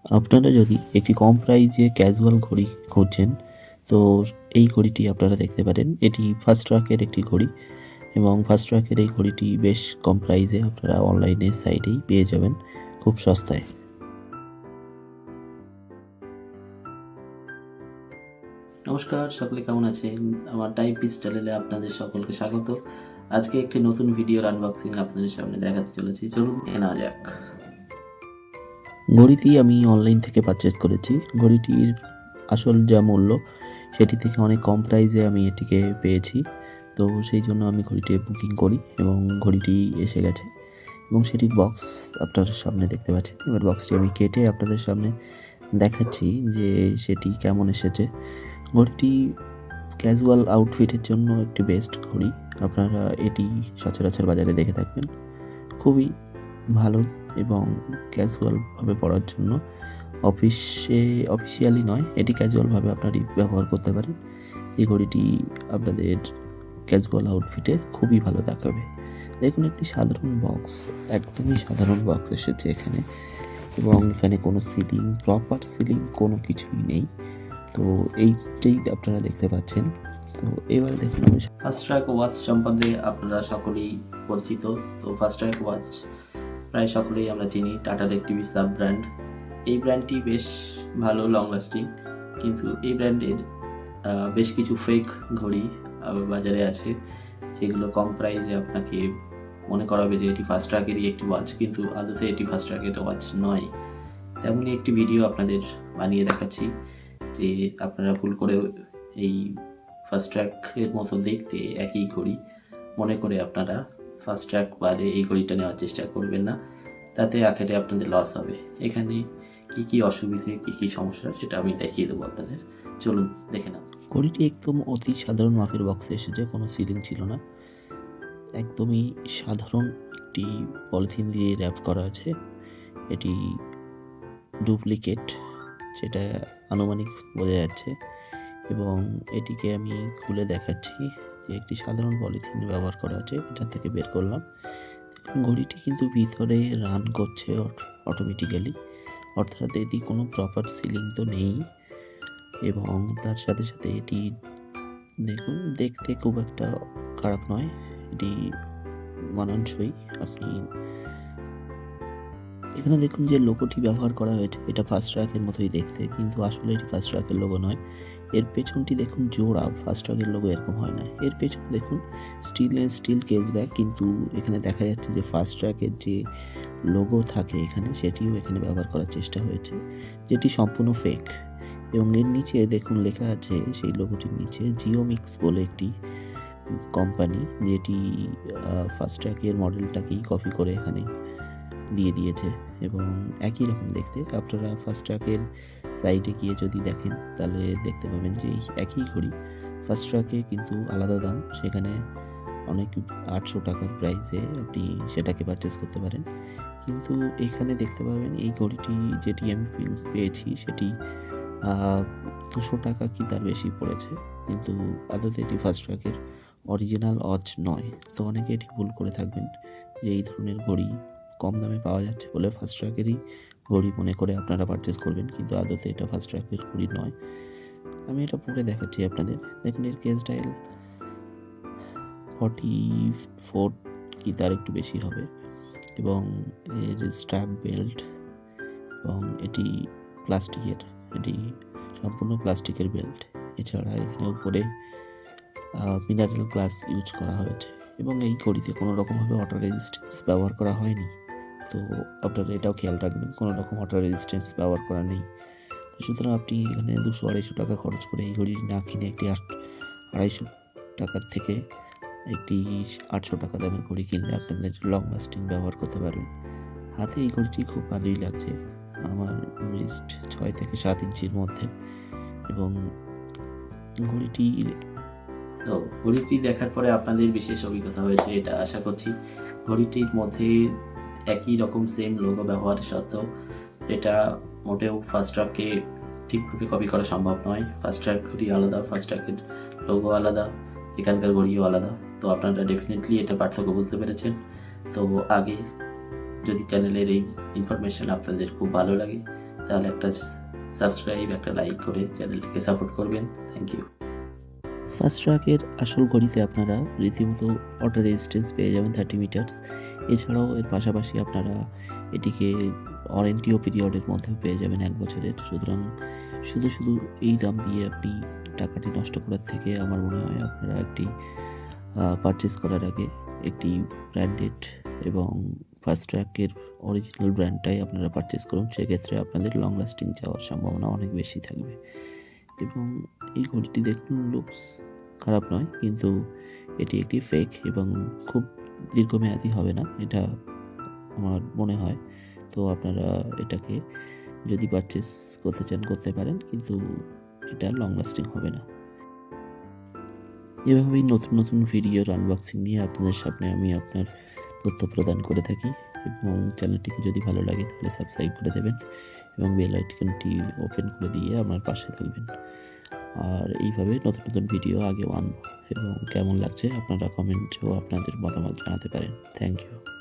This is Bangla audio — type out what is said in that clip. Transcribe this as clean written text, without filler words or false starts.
আপনারা যদি একটি কম প্রাইজে ক্যাজুয়াল ঘড়ি খুঁজছেন তো এই ঘড়িটি আপনারা দেখতে পারেন। এটি ফার্স্ট ট্র্যাকের একটি ঘড়ি এবং ফার্স্ট ট্র্যাকের এই ঘড়িটি বেশ কম প্রাইজে আপনারা অনলাইনে সাইটেই পেয়ে যাবেন খুব সস্তায়। নমস্কার, সকলে কেমন আছেন? আমার টাইপ চ্যানেলে আপনাদের সকলকে স্বাগত। আজকে একটি নতুন ভিডিওর আনবক্সিং আপনাদের সামনে দেখাতে চলেছি। চলুন নেওয়া যাক। ঘড়িটি আমি অনলাইন থেকে পারচেস করেছি। ঘড়িটির আসল যা মূল্য সেটি থেকে অনেক কম প্রাইসে আমি এটিকে পেয়েছি, তো সেই জন্য আমি ঘড়িটি বুকিং করি এবং ঘড়িটি এসে গেছে এবং সেটির বক্স আপনাদের সামনে দেখতে পাচ্ছেন। এবার বক্সটি আমি কেটে আপনাদের সামনে দেখাচ্ছি যে সেটি কেমন এসেছে। ঘড়িটি ক্যাজুয়াল আউটফিটের জন্য একটি বেস্ট ঘড়ি। আপনারা এটি সচরাচর বাজারে দেখে থাকবেন। খুবই ভালো এবং ক্যাজুয়ালভাবে পরার জন্য অফিসিয়ালি নয়, এটি ক্যাজুয়ালভাবে আপনারা ব্যবহার করতে পারেন। এই ঘড়িটি আপনাদের ক্যাজুয়াল আউটফিটে খুবই ভালো দেখাবে। দেখুন, একটি সাধারণ বক্স, একদমই সাধারণ বক্স এসেছে এখানে এবং এখানে কোনো সিলিং, প্রপার সিলিং কোনো কিছুই নেই। তো এইটাই আপনারা দেখতে পাচ্ছেন। তো এবার দেখুন, আমি ফার্স্ট ট্র্যাক ওয়াচ সম্বন্ধে আপনারা সকলেই পরিচিত। তো ফার্স্ট ট্র্যাক ওয়াচ প্রায় সকলেই আমরা চিনি, টাটার একটি সাব ব্র্যান্ড। এই ব্র্যান্ডটি বেশ ভালো, লং লাস্টিং, কিন্তু এই ব্র্যান্ডের বেশ কিছু ফেক ঘড়ি বাজারে আছে যেগুলো কম প্রাইসে আপনাকে মনে করাবে যে এটি ফার্স্ট ট্র্যাকেরই একটি ওয়াচ, কিন্তু আদতে এটি ফার্স্ট ট্র্যাকের ওয়াচ নয়। তেমনই একটি ভিডিও আপনাদের বানিয়ে দেখাচ্ছি যে আপনারা ভুল করে এই ফার্স্ট ট্র্যাকের মতো দেখতে একই ঘড়ি মনে করে আপনারা ফার্স্ট ট্র্যাক বাদে এই ঘড়িটা নেওয়ার চেষ্টা করবেন না, তাতে আখেরে আপনাদের লস হবে। এখানে কি কি অসুবিধে, কি কি সমস্যা সেটা আমি দেখিয়ে দেবো আপনাদের। চলুন দেখে নাও। ঘড়িটি একদম অতি সাধারণ মাপের বক্সে এসেছে, কোনো সিলিং ছিল না। একদমই সাধারণ একটি পলিথিন দিয়ে র্যাপ করা আছে। এটি ডুপ্লিকেট, যেটা আনুমানিক বোঝা যাচ্ছে, এবং এটিকে আমি খুলে দেখাচ্ছি যে একটি সাধারণ পলিথিন ব্যবহার করা আছে। এটা থেকে বের করলাম। ঘড়িটি কিন্তু ভিতরে রান করছে অটোমেটিক্যালি, অর্থাৎ এটি কোনো প্রপার সিলিং তো নেই। এবং তার সাথে সাথে এটি দেখুন, দেখতে খুব একটা খারাপ নয়, এটি মানানসই। আপনি এখানে দেখুন যে লোগোটি ব্যবহার করা হয়েছে, এটা ফার্স্ট ট্র্যাকের মতোই দেখতে, কিন্তু আসলে এটি ফার্স্ট ট্র্যাকের লোগো নয়। এর পেছনটি দেখুন জোড়া, ফার্স্ট ট্র্যাকের লোগো এরকম হয় না। এর পেছনে দেখুন স্টিল কেস ব্যাক, কিন্তু এখানে দেখা যাচ্ছে যে ফার্স্ট ট্র্যাকের যে লোগো থাকে এখানে, সেটিও এখানে ব্যবহার করার চেষ্টা হয়েছে, যেটি সম্পূর্ণ ফেক। এবং এর নিচে দেখুন লেখা আছে, সেই লোগোটির নিচে জিওমিক্স বলে একটি কোম্পানি, যেটি ফার্স্ট ট্র্যাকের মডেলটাকেই কপি করে এখানে দিয়ে দিয়েছে এবং একই রকম দেখতে। আপনারা ফার্স্ট ট্র্যাকের সাইটে গিয়ে যদি দেখেন তাহলে দেখতে পাবেন যে একই ঘড়ি, ফার্স্ট ট্র্যাকে কিন্তু আলাদা দাম, সেখানে অনেক 800 টাকার প্রাইসে আপনি সেটাকে পারচেস করতে পারেন। কিন্তু এখানে দেখতে পাবেন এই ঘড়িটি যেটি আমি পেয়েছি সেটি 200 টাকা কি তার বেশি পড়েছে, কিন্তু আদতে এটি ফার্স্ট ট্র্যাকের অরিজিনাল ওয়াচ নয়। তো অনেকে এটি ভুল করে থাকবেন যে এই ধরনের ঘড়ি কম দামে পাওয়া যাচ্ছে বলে ফার্স্ট ট্র্যাকেরই ঘড়ি মনে করে আপনারা পারচেস করবেন, কিন্তু আদতে এটা ফার্স্ট ট্র্যাকের ঘড়ি নয়। আমি এটা পরে দেখাচ্ছি আপনাদের। দেখুন, এর কেস ডায়াল 44 কি তার একটু বেশি হবে, এবং এর স্ট্র্যাপ বেল্ট, এবং এটি প্লাস্টিকের, এটি সম্পূর্ণ প্লাস্টিকের বেল্ট। এছাড়া এখানে উপরে মিনারেল গ্লাস ইউজ করা হয়েছে এবং এই ঘড়িতে কোনো রকমভাবে ওয়াটার রেজিস্ট্যান্স ব্যবহার করা হয়নি। তো আপনারা এটাও খেয়াল রাখবেন, কোনো রকম ওয়াটার রেজিস্ট্যান্স ব্যবহার করা নেই। তো সুতরাং আপনি এখানে 200-250 টাকা খরচ করে এই ঘড়ি না কিনে একটি 250 টাকার থেকে একটি 800 টাকা দামের ঘড়ি কিনলে আপনাদের লং লাস্টিং ব্যবহার করতে পারবেন। হাতে এই ঘড়িটি খুব ভালোই লাগছে, আমার রিস্ট 6 থেকে 7 ইঞ্চির মধ্যে। এবং ঘড়িটি দেখার পরে আপনাদের বিশেষ অভিজ্ঞতা হয়েছে এটা আশা করছি। ঘড়িটির মধ্যে একই রকম সেম লোগো ব্যবহার সত্ত্বেও এটা মোটেও ফার্স্ট ট্র্যাককে ঠিকভাবে কপি করা সম্ভব নয়। ফার্স্ট ট্র্যাক ঘড়ি আলাদা, ফার্স্ট ট্র্যাকের লোগো আলাদা, এখানকার ঘড়িও আলাদা। তো আপনারা ডেফিনেটলি এটা পার্থক্য বুঝতে পেরেছেন। তো আগে যদি চ্যানেলের এই ইনফরমেশন আপনাদের খুব ভালো লাগে তাহলে একটা সাবস্ক্রাইব, একটা লাইক করে চ্যানেলটিকে সাপোর্ট করবেন। Thank you. ফার্স্ট ট্র্যাকের আসল ঘড়িতে আপনারা রীতিমতো অটো রেজিস্ট্যান্স পেয়ে যাবেন 30 মিটার্স। এছাড়াও এর পাশাপাশি আপনারা এটিকে ওয়ারেন্টিও পিরিয়ডের মধ্যেও পেয়ে যাবেন 1 বছরের। সুতরাং শুধু এই দাম দিয়ে আপনি টাকাটি নষ্ট করার থেকে আমার মনে হয় আপনারা একটি পারচেস করার আগে একটি ব্র্যান্ডেড এবং ফার্স্ট ট্র্যাকের অরিজিনাল ব্র্যান্ডটাই আপনারা পারচেস করুন। সেক্ষেত্রে আপনাদের লং লাস্টিং যাওয়ার সম্ভাবনা অনেক বেশি থাকবে। এবং এই ঘড়িটি দেখুন, লুকস খারাপ নয়, কিন্তু এটি একটি ফেক এবং খুব দীর্ঘমেয়াদী হবে না, এটা আমার মনে হয়। তো আপনারা এটাকে যদি পারচেস করতে চান করতে পারেন, কিন্তু এটা লং লাস্টিং হবে না। এভাবেই নতুন ভিডিওর আনবক্সিং নিয়ে আপনাদের সামনে আমি আপনার তথ্য প্রদান করে থাকি। এবং চ্যানেলটিকে যদি ভালো লাগে তাহলে সাবস্ক্রাইব করে দেবেন এবং বেল আইকনটি ওপেন করে দিয়ে আমার পাশে থাকবেন। আর এইভাবে নতুন ভিডিও আগেও আনবো। এবং কেমন লাগছে আপনারা কমেন্টেও আপনাদের মতামত জানাতে পারেন। Thank you.